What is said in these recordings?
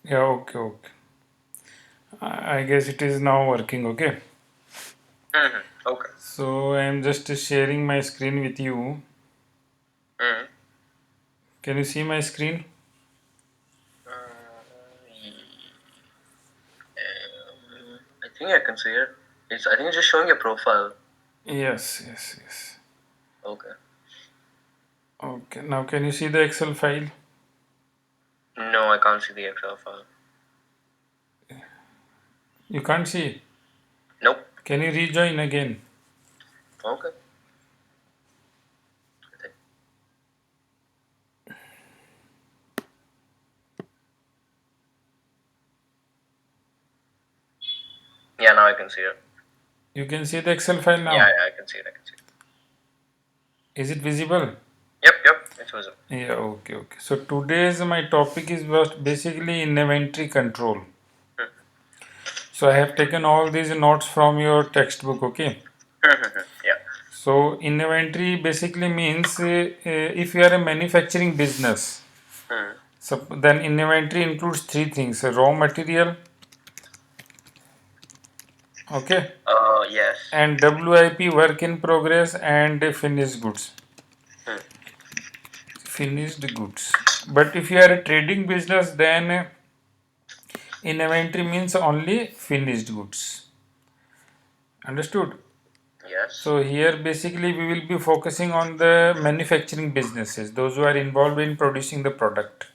Yeah, okay, okay. I guess it is now working, okay. Okay. So I am just sharing my screen with you. Mm-hmm. Can you see my screen? I think I can see it. I think it's just showing your profile. Yes, yes, yes. Okay. Okay, now can you see the Excel file? No, I can't see the Excel file. You can't see. Nope. Can you rejoin again? Okay. I think. Yeah, now I can see it. You can see the Excel file Yeah, now. yeah, I can see it. I can see it. Is it visible? Yep. It's visible. Yeah, okay, okay. So today's my topic is basically inventory control. So I have taken all these notes from your textbook, okay? Yeah. So inventory basically means if you are a manufacturing business, Hmm. so then inventory includes three things: raw material, okay, Yes. and WIP, work in progress, and finished goods. Hmm. Finished goods. But if you are a trading business, then inventory means only finished goods. Understood? Yes. So here basically we will be focusing on the manufacturing businesses, those who are involved in producing the product.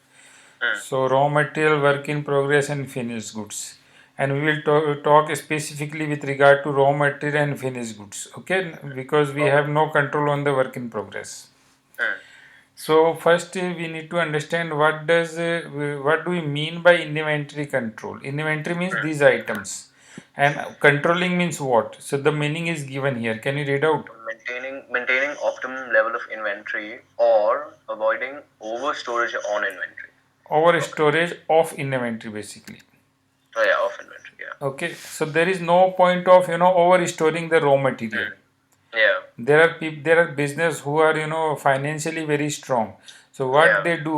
Hmm. So raw material, work in progress and finished goods. And we will talk specifically with regard to raw material and finished goods. Okay, because we Okay. have no control on the work in progress. Hmm. So first we need to understand what do we mean by inventory control. Inventory means Hmm. these items, and controlling means what? So the meaning is given here. Can you read out? Maintaining optimum level of inventory or avoiding over storage on inventory. Over Okay. storage of inventory basically. Oh yeah, off inventory. Yeah. Okay, so there is no point of over storing the raw material. Hmm. Yeah. There are business who are financially very strong. So what Yeah. they do,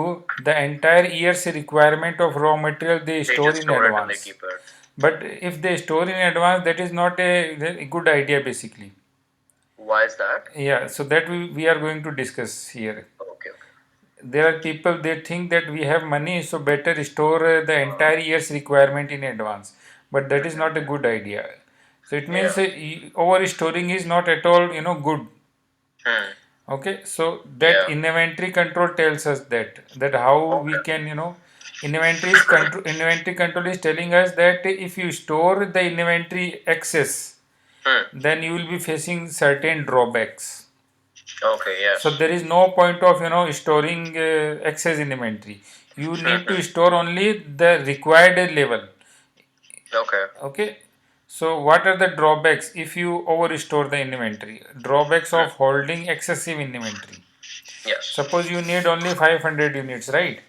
the entire year's requirement of raw material they They store just in store it and they advance. keep it. But if they store in advance, that is not a good idea basically. Why is that? Yeah, so that we are going to discuss here. Okay. Okay. There are people they think that we have money, so better store the entire year's requirement in advance. But that is not a good idea. So it means Yeah. over storing is not at all good. Hmm. Okay, so that Yeah. inventory control tells us that how we Okay. can inventory control is telling us that if you store the inventory excess, Hmm. then you will be facing certain drawbacks. Okay. So Yes. there is no point of storing excess inventory. You need to store only the required level. Okay. Okay. So what are the drawbacks if you over store the inventory? Drawbacks Hmm. of holding excessive inventory. Yes. Suppose you need only 500 units, right?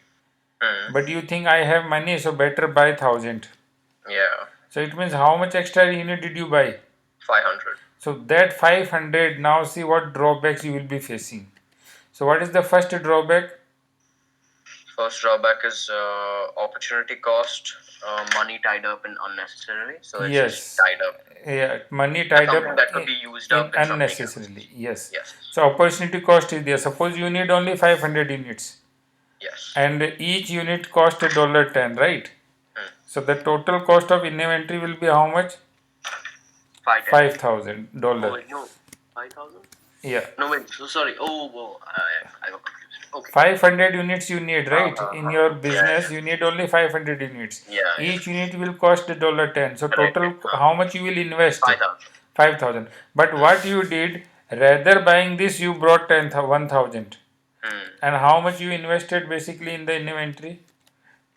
Hmm. But you think I have money, so better buy 1000. Yeah. So it means how much extra unit did you buy? 500. So that 500, now see what drawbacks you will be facing. So what is the first drawback? First drawback is opportunity cost, money tied up in unnecessarily. So it's just Yes. tied up. Yeah, money That's tied something up that could be used in up in something else. unnecessarily. Yes. Yes. So opportunity cost is there. Suppose you need only 500 units Yes. and each unit cost a dollar 10, right? Hmm. So the total cost of inventory will be how much? 510. Oh $5,000. wait, no. 5,000? Yeah. No wait. So sorry. Oh, whoa. I got confused. Okay. 500 units you need, right? In your Yeah. business, you need only 500 units. Yeah. Yeah. Each unit will cost a dollar 10. So Right. total, how much you will invest? 5,000. 5,000. But Hmm. what you did, rather buying this, you brought 1,000. Hmm. And how much you invested basically in the inventory?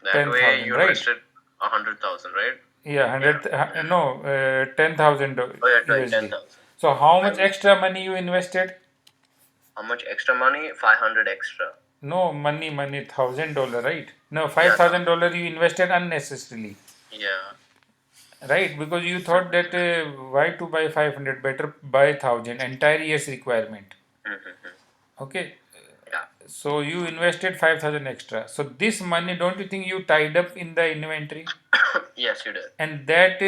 That way 10,000, you right? invested 100,000, right? Yeah, Yeah. 100, no, 10,000 Oh yeah, right. USD. 10,000. So how I much was. extra money you invested? How much extra money? 500 extra. No, money, $1,000, right? No, Yeah. $5,000 you invested unnecessarily. Yeah. Right, because you thought that why to buy 500, better buy 1,000, entire year's requirement. Mm-hmm. Okay, Yeah. So you invested 5,000 extra. So this money, don't you think you tied up in the inventory? Yes, you did. And that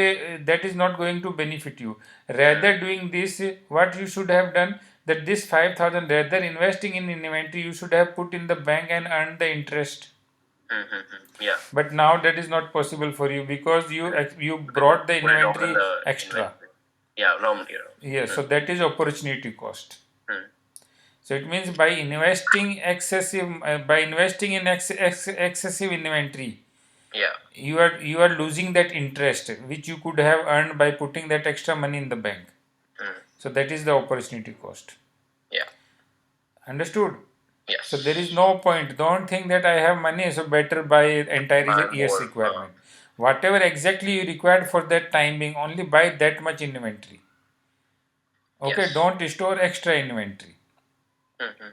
is not going to benefit you. Rather doing this, what you should have done, that this 5,000, rather investing in inventory, you should have put in the bank and earned the interest. Yeah. But now that is not possible for you because you Because you brought the put it all in inventory the extra. inventory. Yeah, raw material. Yes, so that is opportunity cost. Hmm. So it means by investing in excessive inventory, Yeah. you are losing that interest which you could have earned by putting that extra money in the bank. Hmm. So that is the opportunity cost. Yeah. Understood? So there is Yes. no point. Don't think that I have money, so better buy entire Buy year's more. requirement. Whatever exactly you required for that time being, only buy that much inventory. Okay, Yes. don't store extra inventory. Mm-hmm.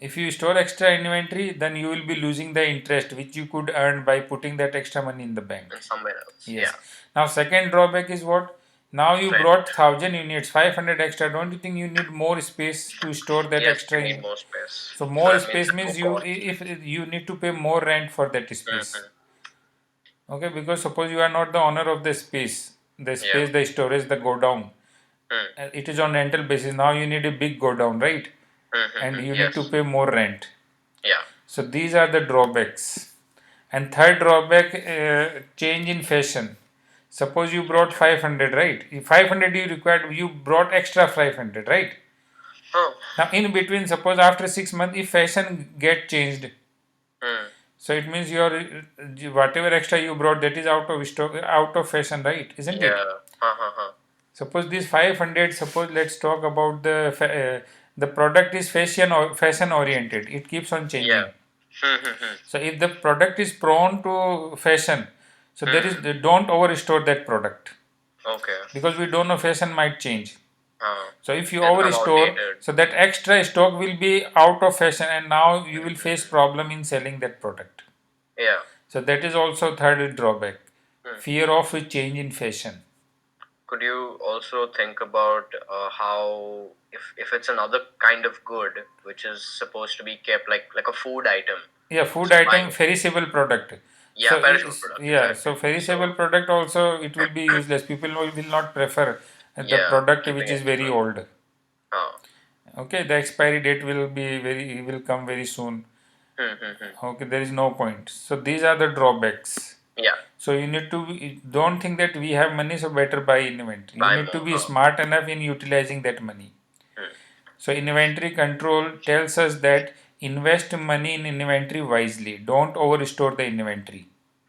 If you store extra inventory, then you will be losing the interest which you could earn by putting that extra money in the bank. And somewhere else. Yes. Yeah. Now, second drawback is what? Now you Rent. brought 1,000 units, 500 extra. Don't you think you need more space to store that Yes, extra you need in? more space. So So more that means space it's more means cost. if you need to pay more rent for that space. Mm-hmm. Okay, because suppose you are not the owner of the Yeah. space, the storage, the go down. Mm. It is on rental basis. Now you need a big go down, right? And Mm-hmm. you need to Yes. pay more rent. Yeah. So these are the drawbacks. And third drawback, change in fashion. Suppose you brought 500, right? If 500 you required, you brought extra 500, right? Oh. Now in between, suppose after 6 months, if fashion get changed, Mm. so it means your whatever extra you brought, that is out of stock, out of fashion, right? Isn't Yeah. it? Ha. Suppose this 500, suppose let's talk about the product is fashion oriented. It keeps on Yeah. changing. Mm-hmm. So if the product is prone to fashion, so there is Mm. don't overstore that product Okay. because we don't know fashion might change. So if you It'll become overstore, outdated. so that extra stock will be out of fashion and now you will face problem in selling that product. Yeah. So that is also third drawback. Mm. Fear of a change in fashion. Could you also think about how if it's another kind of good which is supposed to be kept like a food item? Yeah, food So item, buying, perishable product. yeah, perishable product, Yeah, exactly. so perishable So product also it will be useless. People will not prefer the yeah, product keeping which is it very frozen. old. Oh. Okay, the expiry date will come very soon. Hmm. Okay, there is no point. So these are the drawbacks. Yeah, So you need to don't think that we have money, so better buy inventory. You buy need to more. be smart enough in utilizing that money. Hmm. So inventory control tells us that invest money in inventory wisely. Don't overstore the inventory.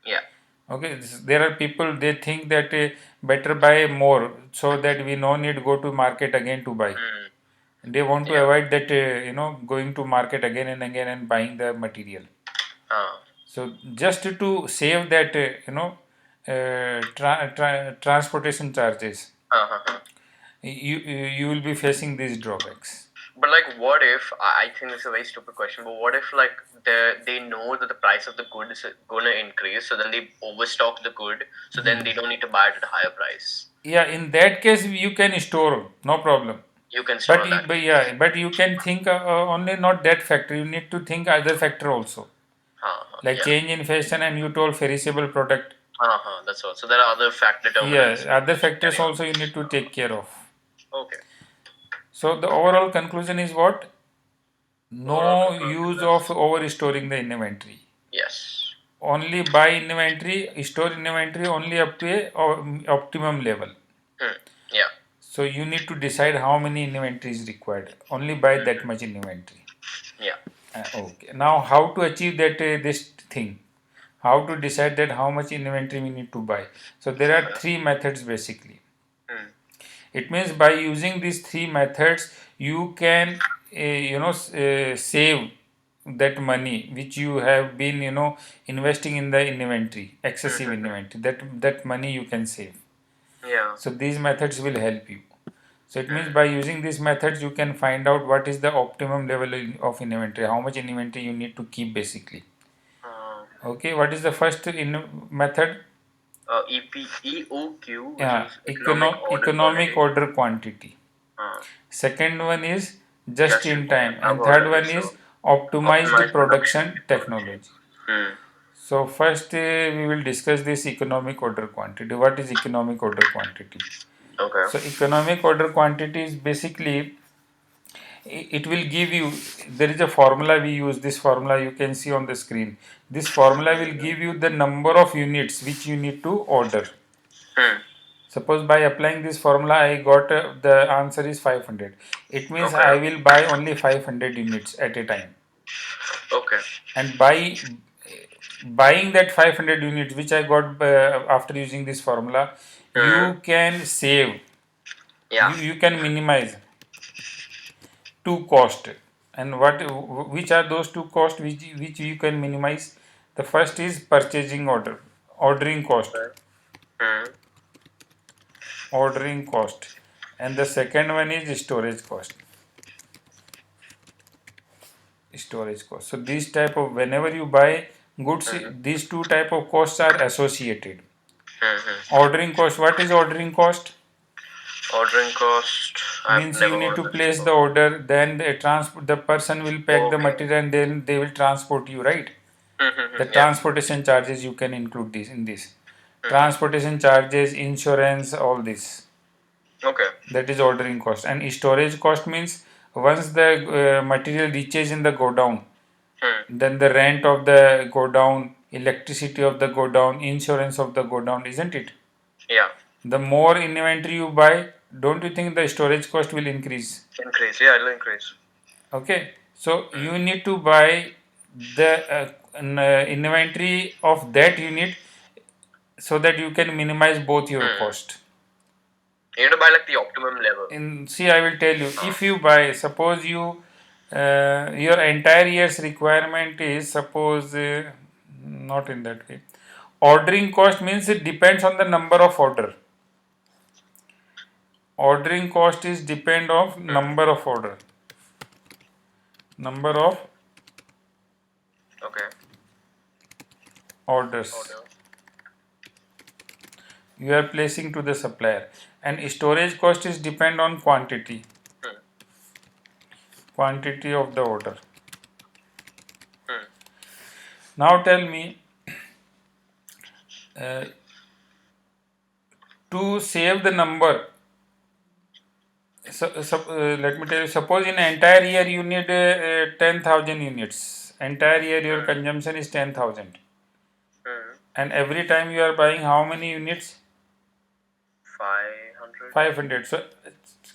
Yeah. Okay, there are people they think that better buy more so that we no need go to market again to buy. Hmm. They want to Yeah. avoid that going to market again and again and buying the material. Uh, So just to save that transportation charges, uh-huh. you will be facing these drawbacks. But like, what if I think it's a very stupid question, but what if like they know that the price of the good is gonna increase, so then they overstock the good, so then they don't need to buy it at a higher price. Yeah, in that case you can store, no problem. You can store But on that but case. yeah, but you can think only not that factor. You need to think other factor also, like Yeah. change in fashion and you told perishable product. That's all. So there are other fact determinants Yeah, which other factors carry on. also you need to take care of. Okay. So the overall conclusion is what? Overall No conclusion use of is over storing the inventory. yes. Only buy inventory, store inventory only up to a optimum level. Hmm. Yeah. So you need to decide how many inventory is required. Only buy that Hmm. much in inventory. Yeah. Okay. Now how to achieve that this thing? How to decide that how much inventory we need to buy? So there are Okay. three methods basically. Hmm. It means by using these three methods, you can save that money which you have been investing in the inventory, excessive inventory. That money you can save. Yeah. So these methods will help you. So it means Hmm. by using these methods, you can find out what is the optimum level of inventory, how much inventory you need to keep basically. Uh, Okay, what is the first method? EOQ, which Yeah, is economic order economic quantity. order quantity. Uh, Second one is just just in in time. time, I've and heard third of one this. is So Optimized Optimized production production technology. technology. So first we will discuss this economic order quantity. What is economic order quantity? Okay. So economic order quantity is basically it will give you, there is a formula we use, this formula you can see on the screen. This formula will give you the number of units which you need to order. Hmm. Suppose by applying this formula I got the answer is 500. It means Okay. I will buy only 500 units at a time. Okay. And by buying that 500 units which I got after using this formula, Hmm. you can save, Yeah. you can minimize two cost. And which are those two cost which you can minimize? The first is purchasing ordering cost, Okay. Hmm. ordering cost, and the second one is storage cost. So these type of, whenever you buy goods, Hmm. these two type of costs are associated. Hmm. Ordering cost, what is ordering cost? Ordering cost. I've Means you never need heard to of this place the before. order, then the person will pack the Okay. material and then they will transport you, right? The Yeah. transportation charges you can include this in this. Hmm. Transportation charges, insurance, all this. Okay. That is ordering cost. And storage cost means once the material reaches in the godown, Hmm. then the rent of the godown, electricity of the godown, insurance of the godown, isn't it? Yeah. The more inventory you buy, don't you think the storage cost will increase? Increase. Yeah, it'll increase. Okay, so Hmm. you need to buy the inventory of that unit so that you can minimize both your Hmm. cost. You need to buy like the optimum level. In see, I will tell you. If you buy, suppose you your entire year's requirement is, suppose not in that way. Ordering cost means it depends on the number of order. Ordering cost is depend of Hmm. number of order. Number of Okay. orders Order. you are placing to the supplier, and storage cost is depend on Hmm. quantity of the order. Hmm. Now tell me, uh, to save the number, let me tell you, suppose in entire year you need 10,000 units, entire year your Hmm. consumption is 10,000, Hmm. and every time you are buying how many units? 500. 500. So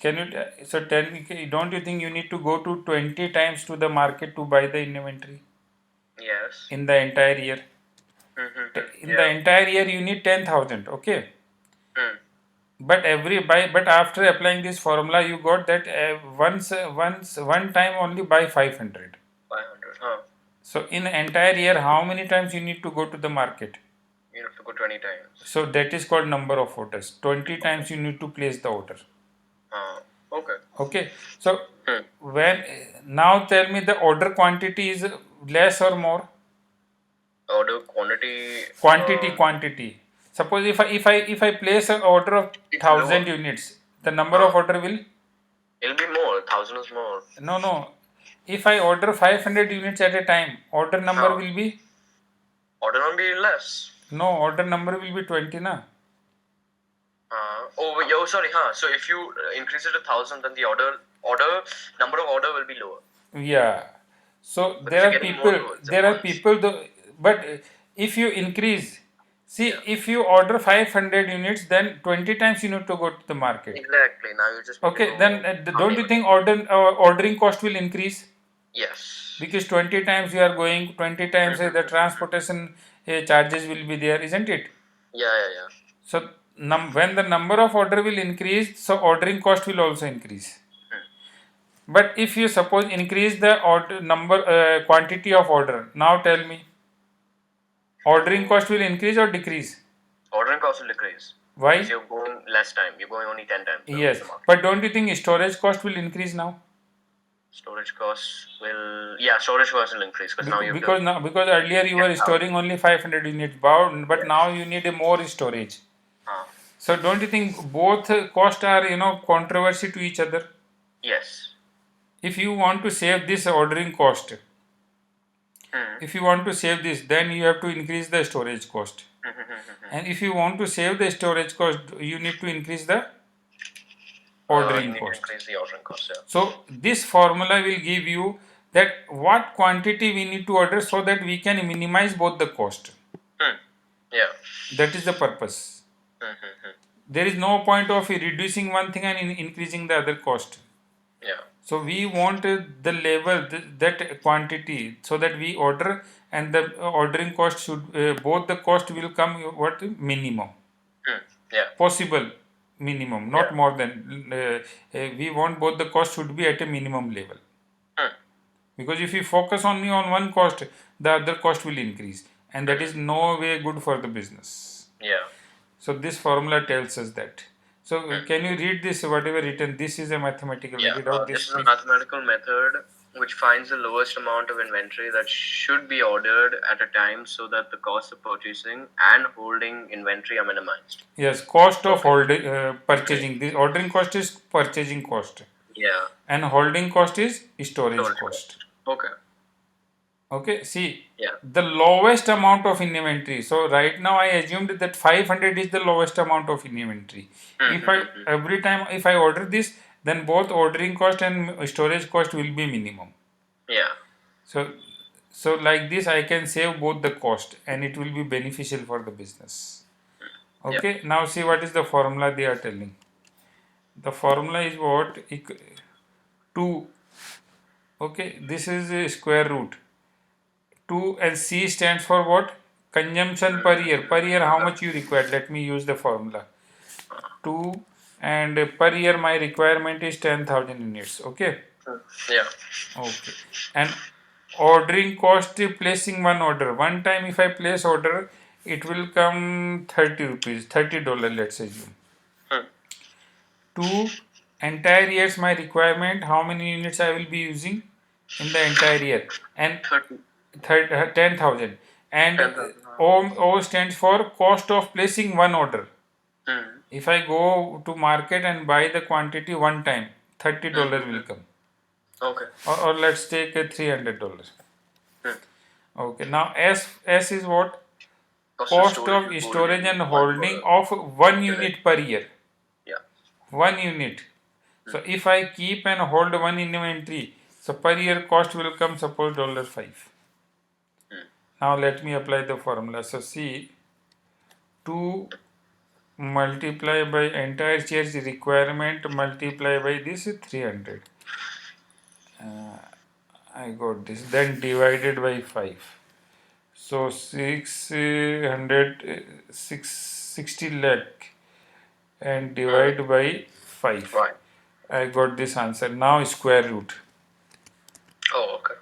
can you so tell me, don't you think you need to go to 20 times to the market to buy the inventory Yes. in the entire year? In the Yeah. entire year you need 10,000, okay? Hmm. But after applying this formula you got that once one time only buy 500. 500. Huh. So in the entire year how many times you need to go to the market? You have to go 20 times. So that is called number of orders. 20 times you need to place the order. Okay. Okay. So Hmm. when now tell me the order quantity is less or more? Order quantity. Quantity. Suppose if I place an order of It's lower. 1,000 units, the number Uh, of order will, it'll be more. 1,000 is more. no. If I order 500 units at a time, order number Huh. will be, Order will be less. no, order number will be 20 na. Oh, sorry. Huh. So if you increase it to 1,000, then the order number of order will be lower Yeah. So because you're getting more goods at there are once. people, but if you increase, see, Yeah. if you order 500 units, then 20 times you need to go to the market. Exactly. Now you just need to Okay, go. then How don't many you units? think ordering cost will increase? Yes. Because 20 times you are going, 20 times the transportation charges will be there, isn't it? Yeah. So when the number of order will increase, so ordering cost will also increase. Hmm. But if you suppose increase the order number quantity of order, now tell me, ordering So cost will increase or decrease? ordering cost will decrease because Why? you're going less time. You're going only 10 times to Yes, the market. but don't you think storage cost will increase now? Storage costs will, yeah, storage costs will increase because now you have to Because earlier you get were out. storing only 500 units, but Yes. now you need a more storage. Uh, So don't you think both cost are controversy to each other? yes. If you want to save this ordering cost, If you want to save this, then you have to increase the storage cost. And if you want to save the storage cost, you need to increase the You ordering need to cost. increase the ordering cost. Yeah. So this formula will give you that what quantity we need to order so that we can minimize both the cost. Yeah. That is the purpose. There is no point of reducing one thing and increasing the other cost. Yeah. So we want the level, that quantity, so that we order, and the ordering cost should, both the cost will come what minimum, Yeah. possible minimum, not Yeah. more than. We want both the cost should be at a minimum level. Because if you focus only on one cost, the other cost will increase, and that is no way good for the business. Yeah. So this formula tells us that. So can you read this, whatever written? This is a mathematical. Yeah. Read out This this, is a please. mathematical method which finds the lowest amount of inventory that should be ordered at a time so that the cost of purchasing and holding inventory are minimized. Yes, cost of holding, purchasing. This ordering cost is purchasing cost, Yeah. and holding cost is storage Storage cost. Okay. Okay, see, Yeah. the lowest amount of inventory. So right now I assumed that 500 is the lowest amount of inventory. If I every time if I order this, then both ordering cost and storage cost will be minimum. Yeah. So like this I can save both the cost, and it will be beneficial for the business. Okay, now see what is the formula they are telling. The formula is what? 2. Okay, this is a square root. 2, and C stands for what? Consumption per year. Per year how much you require? Let me use the formula. 2, and per year my requirement is 10,000 units. Okay. Yeah. Okay. And ordering cost, placing one order. One time if I place order, it will come 30 rupees, $30, let's assume. 2, entire years my requirement, how many units I will be using in the entire year, and 10,000. And 10,000. O stands for cost of placing one order. If I go to market and buy the quantity one time, $30 will come. Okay. Or let's take a $300. Okay, now S is what? Cost of storage and holding of 1 unit per year. Yeah. 1 unit. So if I keep and hold one inventory, so per year cost will come suppose $5. Now let me apply the formula. So see, 2 multiply by entire charge requirement multiply by this is 300. I got this. Then divided by 5. So 660 lakh and divide by 5. Right. I got this answer. Now square root. Oh, okay.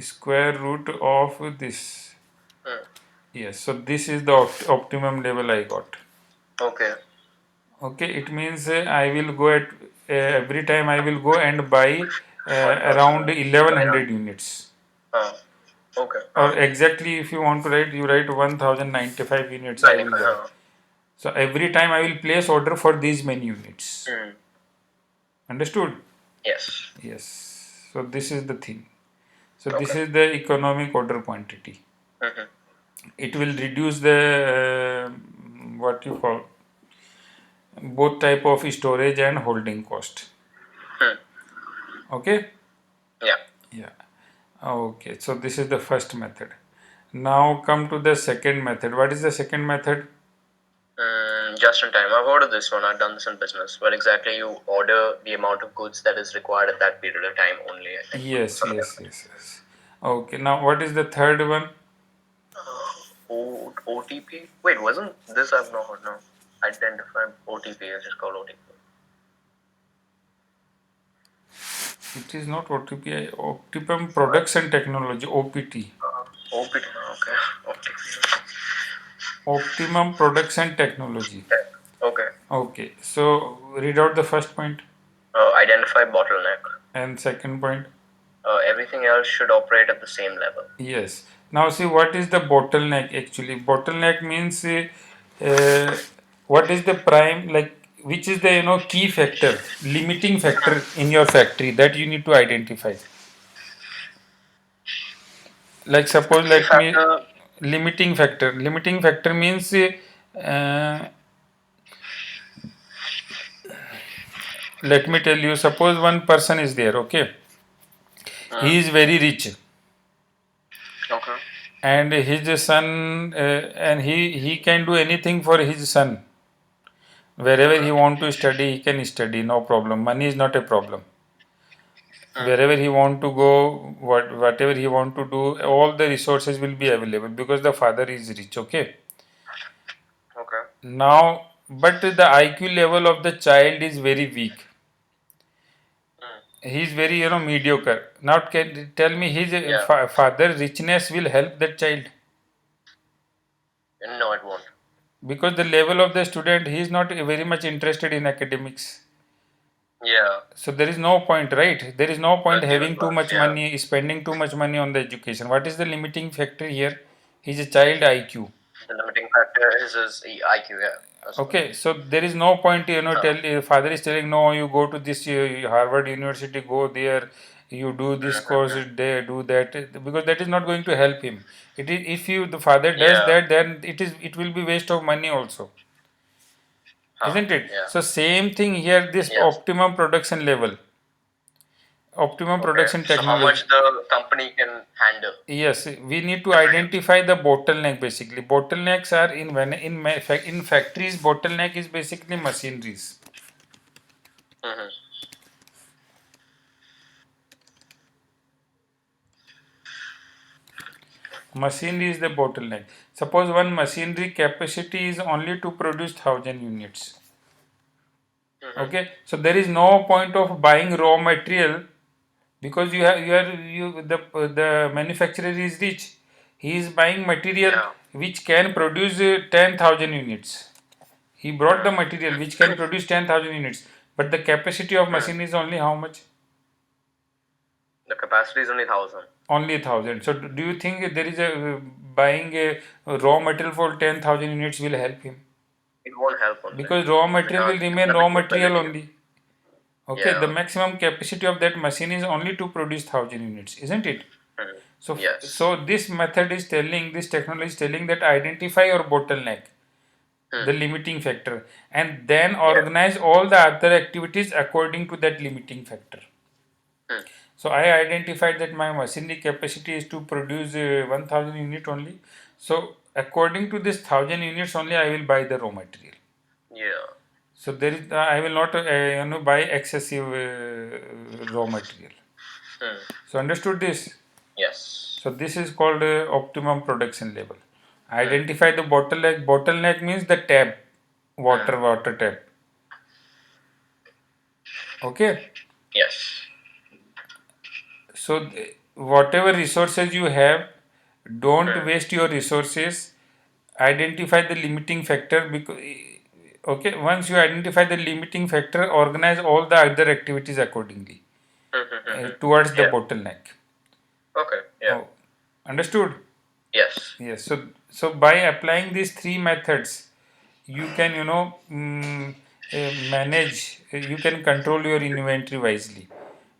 Square root of this. Yes, so this is the optimum level I got. Okay. Okay, it means I will go at every time I will go and buy around 1100 units. Okay. Or exactly if you want to write, you write 1095 units I will buy. So every time I will place order for these many units. Understood? Yes. Yes. So this is the thing. So this is the economic order quantity. It will reduce the what you call both type of storage and holding cost. Okay? Yeah. Yeah. Okay. So this is the first method. Now come to the second method. What is the second method? Just in time. I've heard of this one. I've done this in business. Where exactly you order the amount of goods that is required at that period of time only. I think. Yes. Okay. Now what is the third one? OTP? Wait, wasn't this I've not heard now? Identified OTP. It's just called OTP. It is not OTP. Optimum Products and Technology. OPT. OPT. Okay. OTP. Optimum Products and Technology. Okay. Okay. So read out the first point. Identify bottleneck. And second point. Everything else should operate at the same level. Yes. Now see what is the bottleneck actually. Bottleneck means what is the prime, like which is the key factor, limiting factor in your factory that you need to identify. Like suppose If let me after limiting factor. Limiting factor means let me tell you. Suppose one person is there. Okay, uh, he is very rich, okay, and his son, and he can do anything for his son. Wherever he okay, want to study, he can study. No problem. Money is not a problem. uh, Wherever he want to go, whatever he want to do, all the resources will be available because the father is rich. Okay. okay, Now, but the IQ level of the child is very weak. uh, He is very mediocre. Now, can tell me his yeah, father richness will help that child no, it won't. because the level of the student he is not very much interested in academics. Yeah, So there is no point, right? There is no point but given having too marks, much yeah. money, spending too much money on the education. What is the limiting factor here? He's a child IQ. The limiting factor is his IQ. Yeah, that's what. Okay, so there is no point, Huh. tell father is telling no, you go to this Harvard University, go there, you do this course Mm-hmm. there, do that, because that is not going to help him. It is if you the father does Yeah, that, then it will be waste of money also, huh. isn't it? Yeah. So same thing here, this Yes. optimum production level, optimum Okay. production So how technology. much the company can handle Yes, we need to to produce? identify the bottleneck basically. Bottlenecks are in factories. Bottleneck is basically machineries. Mm-hmm. Machinery is the bottleneck. Suppose one machinery capacity is only to produce 1,000 units. Mm-hmm. Okay, so there is no point of buying raw material because the manufacturer is rich. He is buying material Yeah. which can produce 10,000 units. He brought the material which can produce 10,000 units, but the capacity of Hmm. machine is only how much? The capacity is only 1,000. Only 1,000. So do you think there is a buying a raw material for 10,000 units will help him? It won't help on that. Because raw It material has, will it's remain not the raw material capability. only. Okay, Yeah. the maximum capacity of that machine is only to produce 1,000 units, isn't it? Hmm. So, Yes. so this method is telling, this technology is telling that identify your bottleneck, Hmm. the limiting factor, and then Yeah. organize all the other activities according to that limiting factor. Hmm. So I identified that my machinery capacity is to produce 1,000 unit only. So according to this 1,000 units only, I will buy the raw material. Yeah. So there is I will not buy excessive raw material. Hmm. So understood this. Yes. So this is called optimum production level. Hmm. Identify the bottleneck. Bottleneck means the tap, Hmm. water tap. Okay. Yes. So whatever resources you have, don't Hmm. waste your resources. Identify the limiting factor because okay, once you identify the limiting factor, organize all the other activities accordingly Hmm. Hmm. Hmm. Hmm. towards the Yeah. bottleneck. Okay. Yeah. Oh, understood? Yes. Yes. So by applying these three methods, you can manage. You can control your inventory wisely,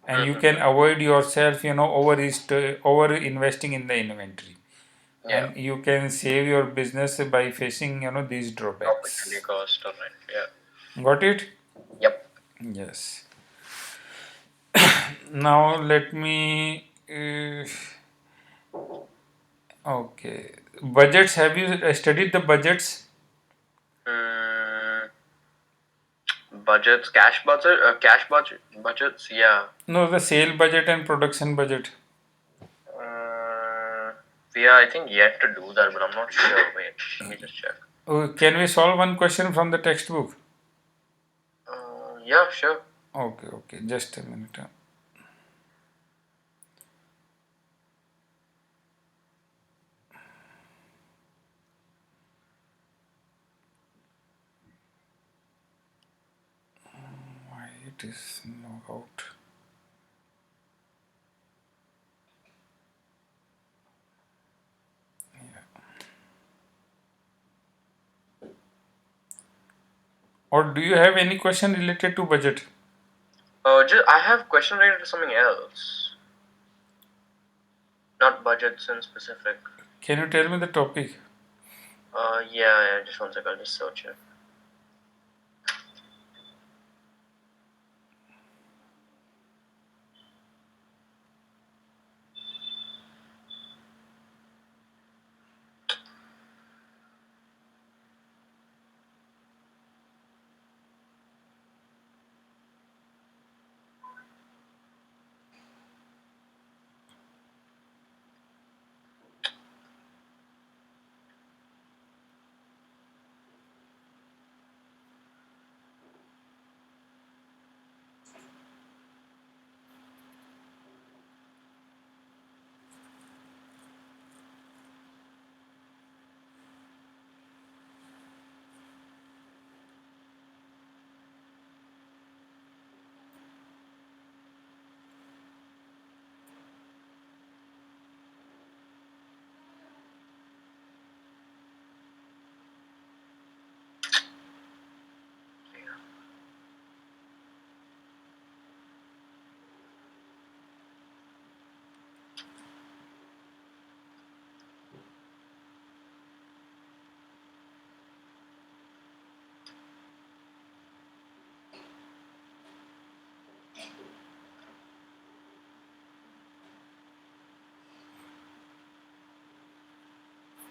and Hmm. you Hmm. can Hmm. avoid yourself over investing in the inventory, Yeah. and you can save your business by facing these Opportunity drawbacks. cost of it. Yeah. Got it? Yep. Yes. Now let me. Okay. Budgets. Have you studied the budgets? Mm, budgets, cash budgets. Yeah. No, the sale budget and production budget. Uh, yeah, I think yet to do that, but I'm not sure. Wait, let me just check. Can we solve one question from the textbook? Yeah, sure. Okay, okay. Just a minute. Why it is no out? Or do you have any question related to budget? I have question related to something else. Not budgets in specific. Can you tell me the topic? Yeah, just one second, I'll just search it.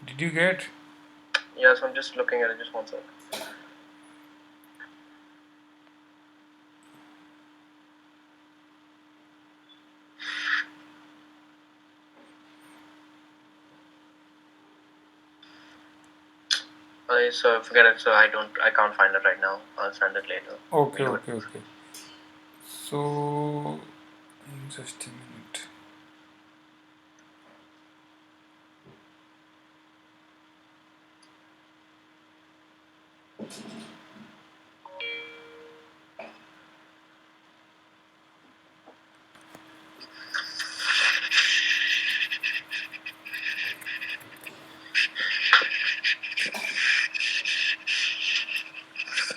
Did you get? Yeah, so I'm just looking at it, just one second. So forget it. So I can't find it right now. I'll send it later. Okay, We'll do it. okay, okay. So, just a minute.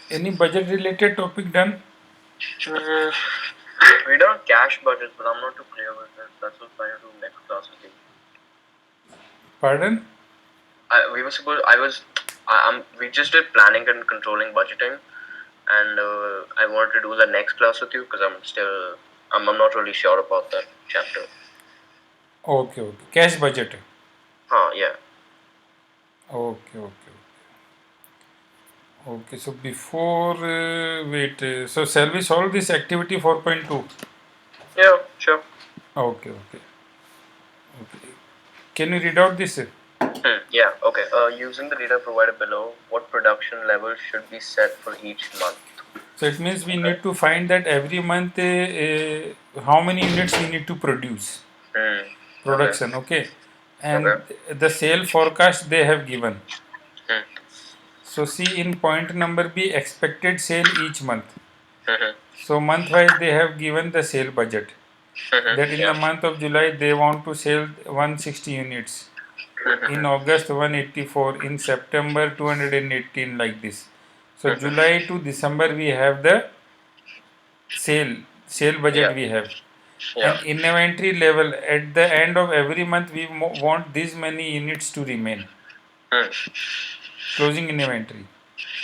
Any budget related topic done? Mm, we done cash budgets, but I'm not too clear with it. That's what I'm trying to do next class with you. Pardon? We were supposed. We just did planning and controlling budgeting, and I wanted to do the next class with you because I'm not really sure about that chapter. Okay, okay. Cash budget. Yeah. Okay, okay. Okay, so before, wait, so shall we solve this activity 4.2? Yeah, sure. Okay, okay, okay. Can you read out this? Yeah, okay. Using the data provided below, what production level should be set for each month? So it means we need to find that every month how many units we need to produce. Hmm. Okay. Production, okay. Okay. And the sale forecast they have given. Hmm. So see in point number B, expected sale each month. Mm-hmm. So month wise they have given the sale budget. Mm-hmm. That in the Yeah. month of July they want to sell 160 units. In Mm-hmm. August 184, in September 218, like this. So Mm-hmm. July to December we have the sale budget Yeah. we have. Yeah. And inventory level at the end of every month we want these many units to remain. Hmm. Closing inventory.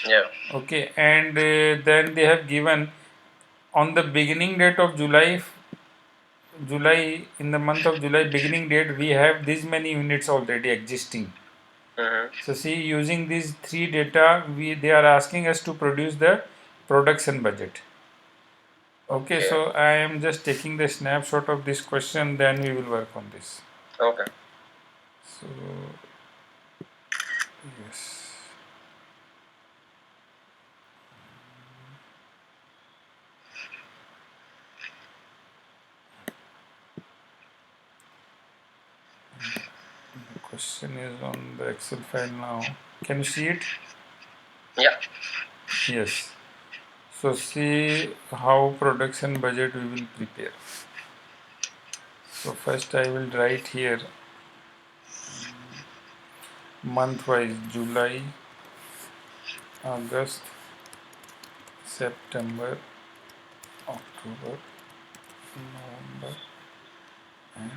Yeah. Okay, and then they have given on the beginning date of July, in the month of July beginning date we have these many units already existing. Mm-hmm. So see, using these three data, they are asking us to produce the production budget. Okay, Okay. so I am just taking the snapshot of this question, then we will work on this. Okay. So yes, the question is on the Excel file now. Can you see it? Yeah. Yes. So see how production budget we will prepare. So first I will write here month wise July, August, September, October, November and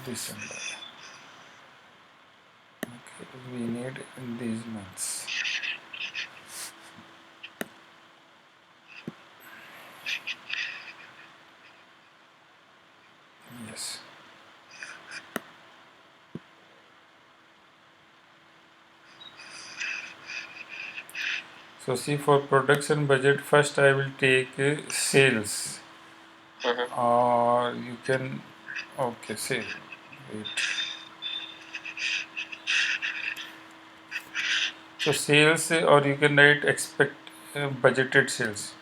December. Okay, we need these months. Yes. So see, for production budget, first I will take sales, or you can, okay, say, wait. So sales, or you can write expect budgeted sales.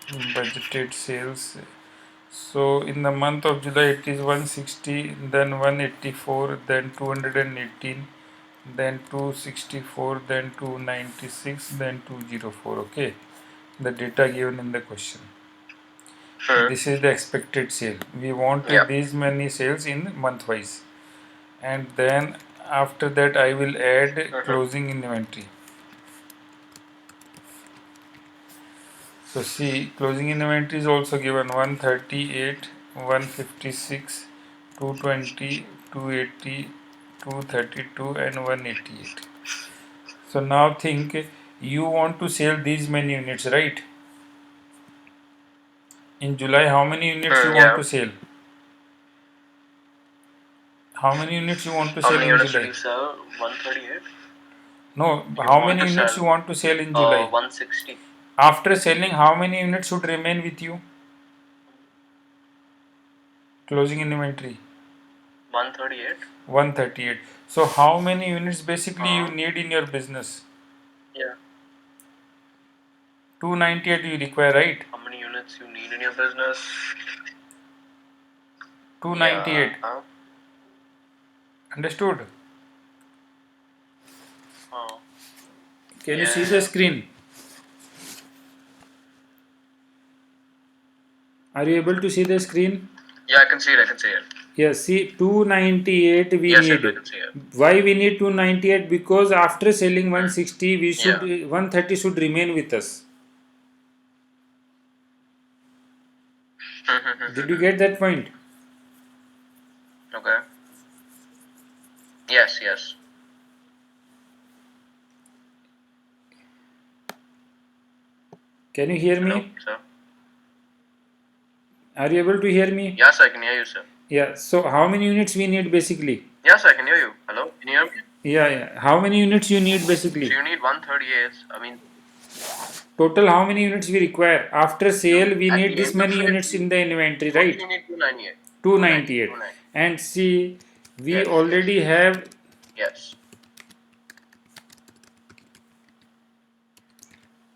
Budgeted sales. So in the month of July it is 160, then 184, then 218, then 264, then 296, then 204. Okay, the data given in the question. This is the expected sale. We want Yeah. these many sales in month wise, and then after that I will add closing inventory. So see, closing inventory is also given 138, 156, 220, 280, 232 and 188. So now think, you want to sell these many units, right? In July, how many units you want Yeah. to sell? How many units you want to How sell many in units did July? you sell? 138. No, You how want many to units you sell want to sell in July? 160. After selling, how many units should remain with you? Closing inventory. 138. 138. So how many units basically you Uh, need in your business? yeah. 298 you require, right? How many units you need in your business? 298. Yeah. Understood? Oh. Can you see Yeah. the screen? Are you able to see the screen? Yeah, I can see it. I can see it. Yes, see 298 we Yes, yes, I need. can see it. Why we need 298? Because after selling 160 we should Yeah. 130 should remain with us. Did you get that point? Okay. Yes, yes. Can you hear Hello, me? sir. Are you able to hear me? Yes, I can hear you, sir. Yeah, so how many units we need basically? Yes, I can hear you. Hello, can you hear me? Yeah, yeah. How many units you need So basically? you need 138. I mean, Total how many units we require? After sale we at need the this end of many it, units in the inventory, total right? you need 298. 298. 290. And see, we Yes, yes, already have, yes.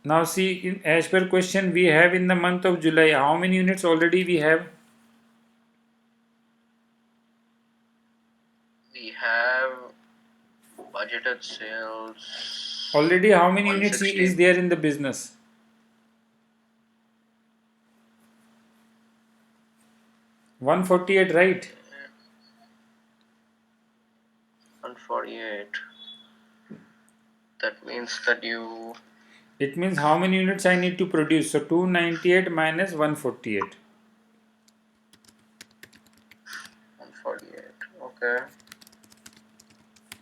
now see, as per question we have in the month of July, how many units already we have? We have budgeted sales Already how many units 160. is there in the business? 148, right? 148. That means that you It means how many units I need to produce? So 298 minus 148. 148. Okay.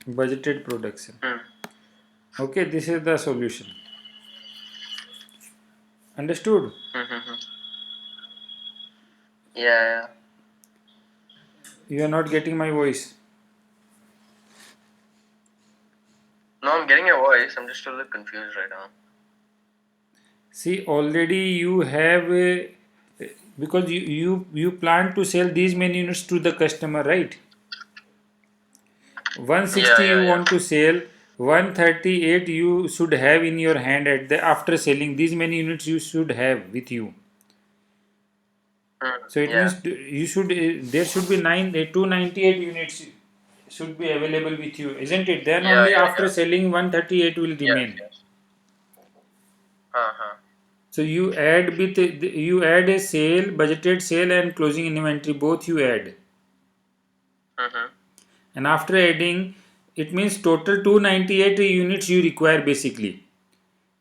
Budgeted production. Okay, this is the solution. Understood? Yeah. You are not getting my voice. No, I'm getting your voice. I'm just a little confused right now. See, already you have because you plan to sell these many units to the customer, right? 160 you Yeah. want to sell, 138 you should have in your hand at the after selling these many units you should have with you. So it Yeah. means you should there should be 298 units should be available with you, isn't it? Then only after Yeah. selling 138 will Yes, remain. yes. Uh-huh. So you add a sale, budgeted sale and closing inventory, both you add. And after adding, it means total 298 units you require basically.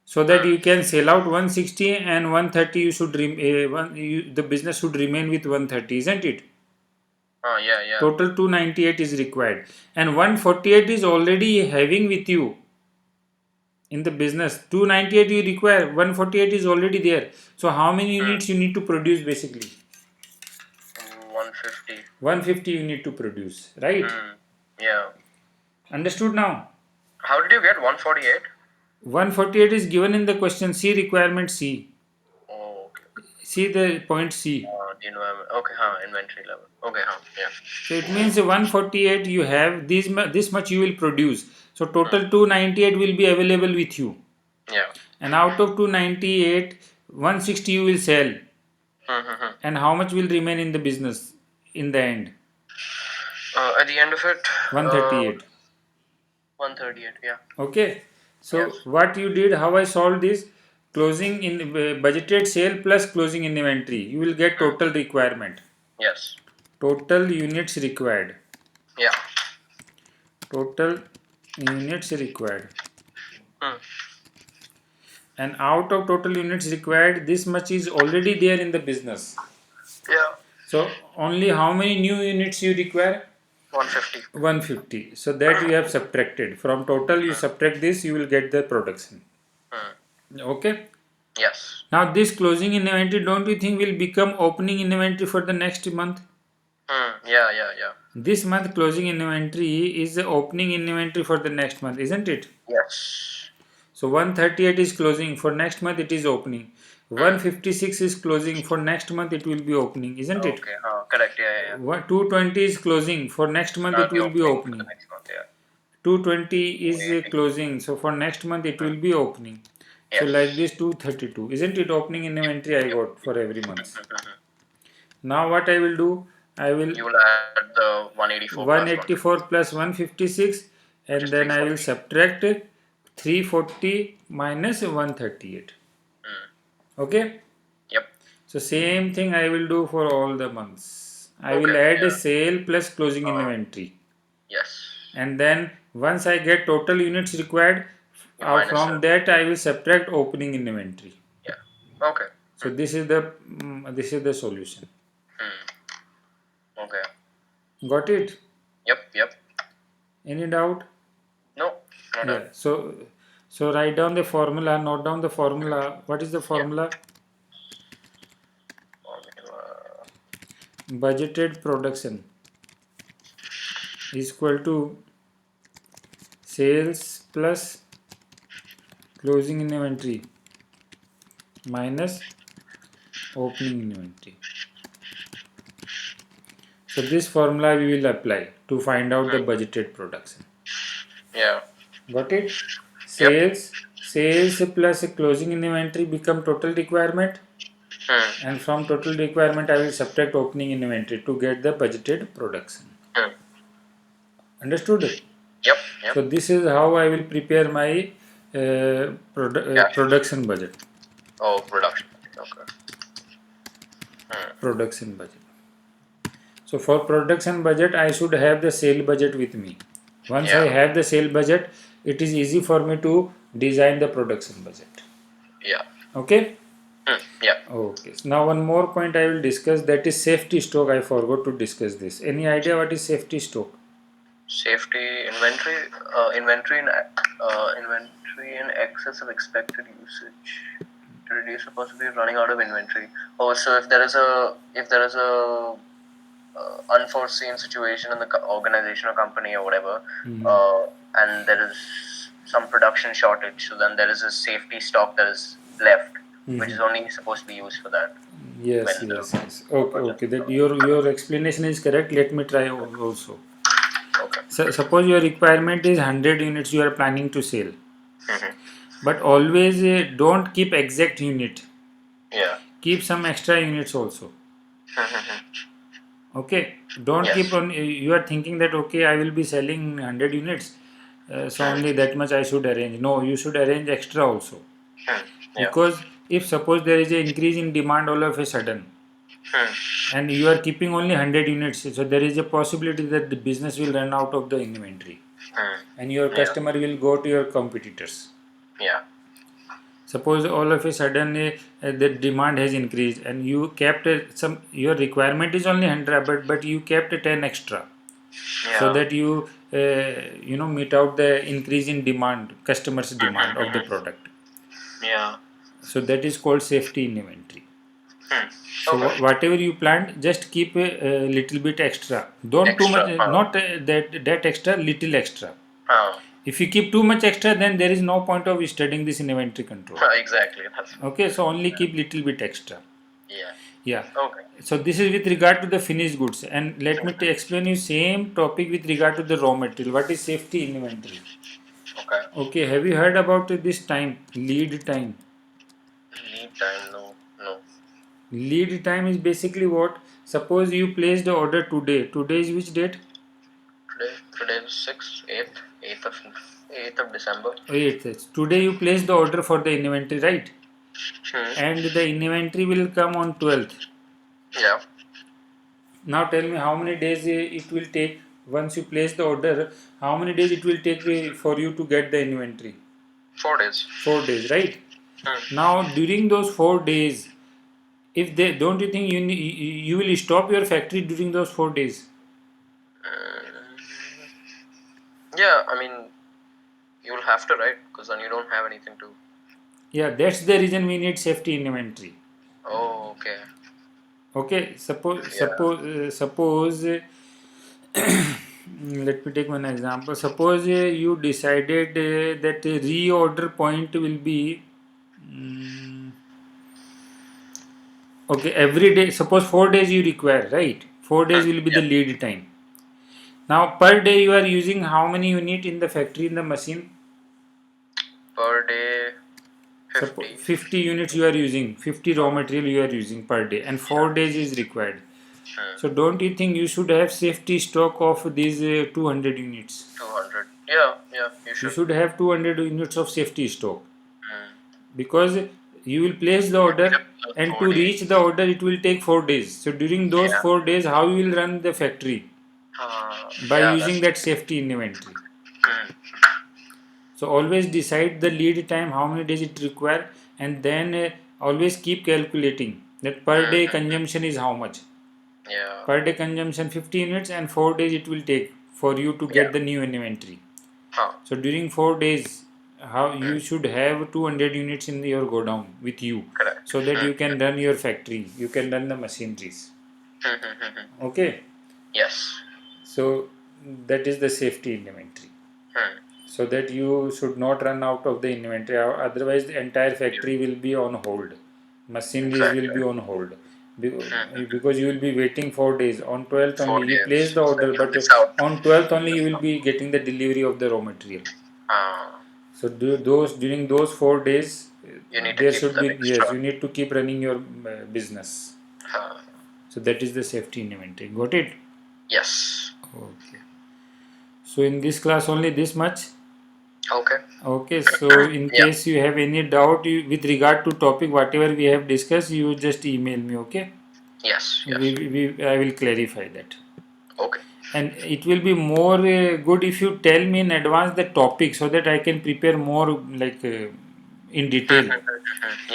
so that you can sell out 160 and 130 you should the business should remain with 130, isn't it? Yeah. Total 298 is required, and 148 is already having with you in the business. 298 you require, 148 is already there. So how many units you need to produce basically? 150. 150 you need to produce, right? Yeah. Understood now? How did you get 148? 148 is given in the question. C, requirement C. Oh, okay. See the point C. The environment. Okay, inventory level. Okay, yeah. So it means 148 you have, this much you will produce. So total 298 will be available with you. Yeah. And out of 298, 160 you will sell. And how much will remain in the business in the end? At the end of it, 138. 138. Yeah. Okay. So Yes. what you did, how I solved this? Closing in budgeted sale plus closing in inventory. You will get total requirement. Yes. Total units required. Yeah. Total units required. Hmm. And out of total units required, this much is already there in the business. Yeah. So only how many new units you require? 150. 150. So that you have subtracted. From total you subtract this, you will get the production. Okay. Yes. Now this closing inventory, don't you think will become opening inventory for the next month? Yeah. This month closing inventory is the opening inventory for the next month, isn't it? Yes. So 138 is closing, for next month it is opening. 156 is closing, for next month it will be opening, isn't it? Okay. Correct. Yeah. 220 is closing, for next month That'll it be will be opening for the opening. next month. Yeah. 220 is 280. closing, so for next month it will be opening. So Yes. like this 232, isn't it opening inventory I got for every month. Now what I will do, I will You will add the 184 plus 184 plus 156 which and is then I will 340. subtract 340 minus 138. Okay. Yep. So same thing I will do for all the months. I will Okay, add a yeah. sale plus closing inventory. Yes. And then once I get total units required, You minus from that I will subtract opening inventory. Yeah. Okay. So this is the solution. Okay. Got it? Yep. Any doubt? No. No. Yeah. So write down the formula. Note down the formula. What is the formula? Budgeted production is equal to sales plus closing inventory minus opening inventory. So this formula we will apply to find out the budgeted production. Yeah. Got it? Sales plus closing inventory become total requirement, and from total requirement I will subtract opening inventory to get the budgeted production. Understood? Yep. So this is how I will prepare my production budget. Oh, production. Okay. Production budget. So for production budget, I should have the sale budget with me. Once I have the sale budget, it is easy for me to design the production budget. Yeah. Okay? Yeah. Okay. So now one more point I will discuss, that is safety stock. I forgot to discuss this. Any idea what is safety stock? Safety inventory. Inventory in excess of expected usage to reduce the possibility of running out of inventory. Oh, so if there is a unforeseen situation in the organization or company or whatever, and there is some production shortage, so then there is a safety stock that is left, which is only supposed to be used for that. Yes. Okay. That your explanation is correct. Let me try also. Okay. So suppose your requirement is 100 units you are planning to sell. But always don't keep exact unit. Yeah. Keep some extra units also. Okay. Don't keep on. You are thinking that okay, I will be selling 100 units, so only that much I should arrange. No, you should arrange extra also. Because if suppose there is an increase in demand all of a sudden, and you are keeping only 100 units, so there is a possibility that the business will run out of the inventory, and your customer will go to your competitors. Yeah. Suppose all of a sudden the demand has increased and you kept some, your requirement is only 100, but you kept 10 extra, so Yeah. that you meet out the increase in demand, customers demand of the product. Yeah. So that is called safety in inventory. Hmm. So Okay. whatever you planned, just keep a little bit extra. Don't too much, Extra. not that extra, little extra. Huh. If you keep too much extra, then there is no point of studying this in inventory control. Exactly. That's. Okay, so only keep little bit extra. Yeah. Yeah. Okay. So this is with regard to the finished goods, and let me explain you same topic with regard to the raw material. What is safety in inventory? Okay. Okay, have you heard about this time, lead time? Lead time. No. No. Lead time is basically what? Suppose you placed the order today. Today is which date? Today is 6th, 8th of December. 8th. Today you place the order for the inventory, right? Hmm. And the inventory will come on 12th. Yeah. Now tell me how many days it will take once you place the order. How many days it will take for you to get the inventory? 4 days. 4 days, right? Hmm. Now during those 4 days, if they don't you think you will stop your factory during those 4 days? Yeah. I mean, you'll have to, right? Because then you don't have anything to. Yeah, that's the reason we need safety in inventory. Oh, okay. Okay, suppose Yeah. suppose suppose let me take one example. Suppose you decided that a reorder point will be okay every day. Suppose 4 days you require, right? 4 days will be Yeah. the lead time. Now per day you are using how many unit in the factory in the machine? Per day, Suppose 50. 50 units you are using, 50 raw material you are using per day, and Yeah. 4 days is required. Hmm. So don't you think you should have safety stock of these 200 units? 200. Yeah. Yeah. You You should. should have 200 units of safety stock, Hmm. because you will place the order, Yep. and to 4 days. reach the order it will take 4 days. So during those Yeah. 4 days how you will run the factory? By Yeah. using That's. that safety inventory. Hmm. So always decide the lead time, how many days it require, and then always keep calculating that per day Hmm. consumption is how much. Yeah. Per day consumption 50 units, and 4 days it will take for you to Yeah. get the new inventory. Huh. So during 4 days, how Hmm. you should have 200 units in your godown with you, Correct. so that Hmm. you can run your factory, you can run the machineries. Hmm. Okay, Yes. so that is the safety inventory. Hmm. So that you should not run out of the inventory, otherwise the entire Yeah. factory will be on hold. Machineries will Exactly. be on hold. Hmm. Because you will be waiting 4 days. On 12th only Four you place days. the So order, you but miss out. on 12th only you will be getting the delivery of the raw material. Uh, So those during those 4 days, you need to there keep should that be, yes, extra. you need to keep running your business. Uh, So that is the safety in inventory. Got it? yes. Okay. So in this class only this much. Okay. Okay. So in Yeah. case you have any doubt with regard to topic whatever we have discussed, you just email me. Okay. Yes. Yes. I will clarify that. Okay. And it will be more good if you tell me in advance the topic, so that I can prepare more like in detail.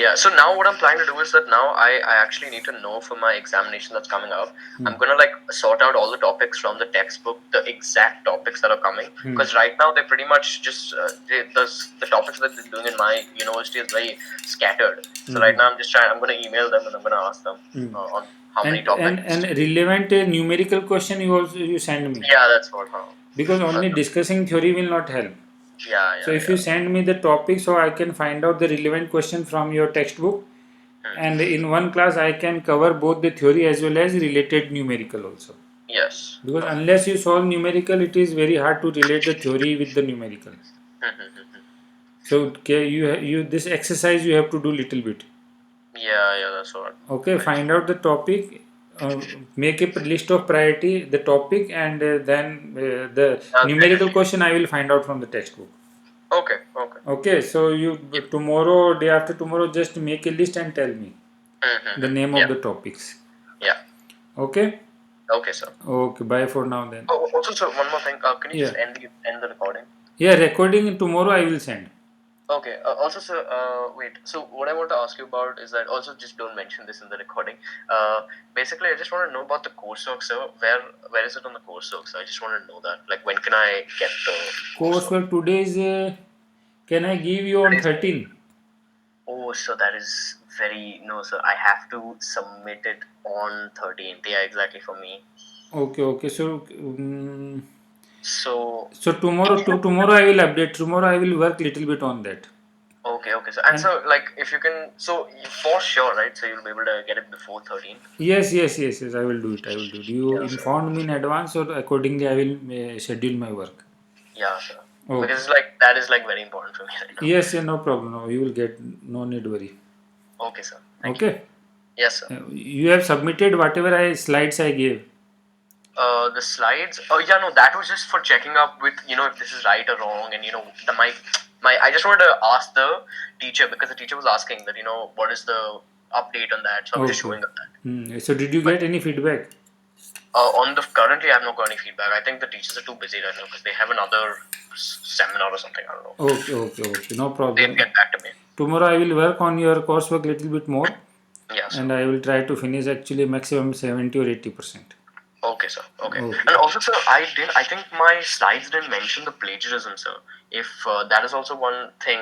Yeah. So now what I'm planning to do is that now I actually need to know for my examination that's coming up. Hmm. I'm gonna like sort out all the topics from the textbook, the exact topics that are coming. Hmm. Because right now they're pretty much just the topics that they're doing in my university is very scattered. So right now I'm just trying. I'm gonna email them and I'm gonna ask them on how many And topics. relevant numerical question you send me, Yeah, that's what. because only That's- discussing theory will not help. yeah, So yeah, if you yeah. send me the topic, so I can find out the relevant question from your textbook, and in one class I can cover both the theory as well as related numerical also. Yes. Because unless you solve numerical, it is very hard to relate the theory with the numerical. So okay, you this exercise you have to do little bit. Yeah, yeah, that's what. Okay, Right. find out the topic, make a list of priority, the topic, and then the I'll take it. numerical question I will find out from the textbook. Okay, okay. Okay, so you Yep. tomorrow, day after tomorrow, just make a list and tell me the name of Yeah, the topics. yeah. Okay, Okay, sir. okay, bye for now then. Oh, also, sir, one more thing. Can you Yeah, just end the recording? yeah, recording tomorrow I will send. Okay. Also, sir, wait. So, what I want to ask you about is that also just don't mention this in the recording. Basically, I just want to know about the coursework, sir. Where is it on the coursework? So, I just want to know that. Like, when can I get the coursework? Coursework today is, can I give you on Today's- 13? Oh, so that is very no, sir. I have to submit it on 13th. Yeah, exactly for me. Okay, okay. So, So, so tomorrow I will update. Tomorrow I will work little bit on that. okay, okay. So, and And so, like, if you can, so for sure, right? So, you'll be able to get it before 13th. yes, yes, yes, yes. I will do it. I will do it. You Yeah, sir. informed me in advance, so accordingly I will schedule my work. Yeah, sir. Okay. Because it's like that is like very important for me right now. Yes, yeah, no problem. No, you will get. No need worry. Okay, sir. Thank you. Okay. Yes, sir. You have submitted whatever slides I gave. The slides. Oh, yeah, no, that was just for checking up with if this is right or wrong, and my I just wanted to ask the teacher because the teacher was asking that what is the update on that, so I was just Okay. showing up that. So did you But get any feedback? on the currently, I have not got any feedback. I think the teachers are too busy right now because they have another seminar or something. I don't know. Okay, okay, okay. No They'll problem. get back to me. Tomorrow I will work on your coursework little bit more, Yeah, sir. and I will try to finish actually maximum 70 or 80%. Okay, sir. Okay. Okay. And also, sir, I think my slides didn't mention the plagiarism, sir. If that is also one thing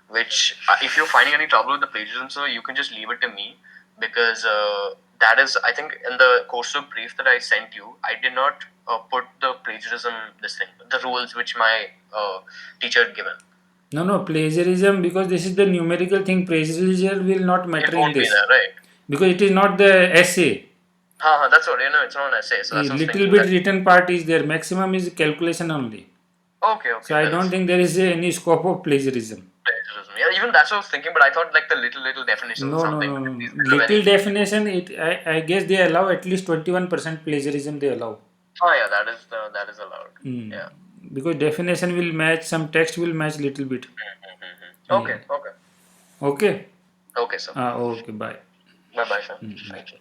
which, if you're finding any trouble with the plagiarism, sir, you can just leave it to me because that is, I think, in the coursework brief that I sent you, I did not put the plagiarism, this thing, the rules which my teacher had given. No, no, plagiarism, because this is the numerical thing. Plagiarism will not It matter in won't be this there, right? because it is not the essay. That's what, it's not an essay, so A that's what I was little thinking bit that. written part is there. Maximum is calculation only. Okay, So okay, I then don't it's think there is any scope of plagiarism. plagiarism. Yeah, even that's what I was thinking, but I thought like the little definitions or No, no, something. no, no, These no. become very. Little definition. I guess they allow at least 21% plagiarism. They allow. Oh yeah, that is allowed. Hmm. Yeah. Because definition will match. Some text will match little bit. Okay, Yeah. okay, Okay. okay, sir. Okay. Bye. Bye bye, sir. Hmm. Thank you.